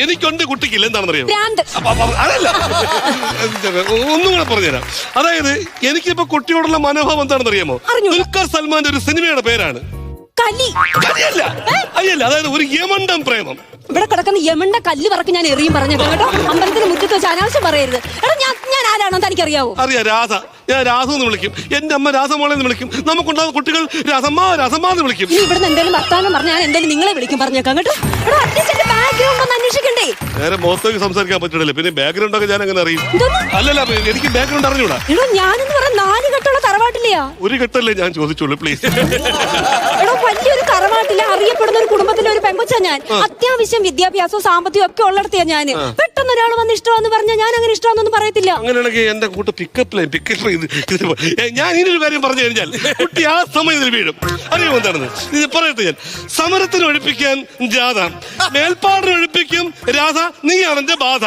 എനിക്കുണ്ട്, കുട്ടിക്കില്ല. എന്താണെന്നറിയാം? ഭ്രാന്ത്. അതല്ല, ഒന്നും കൂടെ പറഞ്ഞുതരാം. അതായത് എനിക്കിപ്പോ കുട്ടിയോടുള്ള മനോഭാവം എന്താണെന്ന് അറിയാമോ? ദുൽഖർ സൽമാന്റെ ഒരു സിനിമയുടെ പേരാണ് കലി. കലിയല്ല, അയ്യല്ല, അതായത് ഒരു യമണ്ടം പ്രേമം. ഇവിടെ കിടക്കുന്ന യമണ്ട കല്ല് പറക്കി ഞാൻ എറിയും പറഞ്ഞേക്കാം കേട്ടോ. അമ്പലത്തിന് മുറ്റത്ത് വെച്ച് അനാവശ്യം പറയരുത്. എടാ ഞാൻ ആരാണോ തനിക്കറിയാവോ? അറിയാം, രാധ. ഞാൻ രാധ എന്ന് വിളിക്കും, എന്റെ അമ്മ രാസമോളെ എന്ന് വിളിക്കും, നമുക്കുണ്ടാകുന്ന കുട്ടികൾ രാസമ്മ രാസമ്മ എന്ന് വിളിക്കും. നീ ഇവിടെ എന്തെങ്കിലും വർത്താനം പറഞ്ഞാൽ ഞാൻ എന്തായാലും നിങ്ങളെ വിളിക്കും പറഞ്ഞേക്കാം കേട്ടോ. എടാ അറ്റ്ലീസ്റ്റ് ബാക്ക്ഗ്രൗണ്ട് ഒന്ന് അന്വേഷിക്കണ്ടേ? നേരെ മുഖത്തേക്ക് സംസാരിക്കാൻ പറ്റില്ല, പിന്നെ ബാക്ക്ഗ്രൗണ്ട് ഒക്കെ ഞാൻ അങ്ങനെ അറിയും. അല്ലല്ല, എനിക്ക് ബാക്ക്ഗ്രൗണ്ട് അറിഞ്ഞൂടാ. എടോ ഞാനെന്ന് പറയാൻ 4 കെട്ടുള്ള തറവാട്ടിലെയാ. ഒരു കെട്ടല്ലേ ഞാൻ ചോദിച്ചോളൂ, പ്ലീസ്. എടോ വലിയൊരു തറവാട്ടിലെ അറിയപ്പെടുന്ന ഒരു കുടുംബത്തിലെ ഒരു പെങ്കൊച്ചാ ഞാൻ. അത്യാവശ്യം വിദ്യാഭ്യാസവും സാമ്പത്തികവും ഒക്കെ ഉള്ളിടത്തെയാ ഞാൻ. പെട്ടെന്ന് ഒരാൾ വന്ന് ഇഷ്ടമാന്ന് പറഞ്ഞാൽ ഞാൻ അങ്ങനെ ഇഷ്ടമാണെന്നൊന്നും പറയത്തില്ല. അങ്ങനെയാണെങ്കിൽ എന്റെ കൂട്ട് പിക്കപ്പ് ഞാൻ ഇനിയൊരു കാര്യം പറഞ്ഞു കഴിഞ്ഞാൽ കുട്ടി ആ സമയത്തിൽ വീഴും. അറിയോ എന്താണെന്ന്? ഇത് പറയട്ടെ. ഞാൻ സമരത്തിന് ഒഴിപ്പിക്കാൻ ജാഥ, മേൽപ്പാടിന് ഒഴിപ്പിക്കും രാധ, നീയാണ് എന്റെ ബാധ.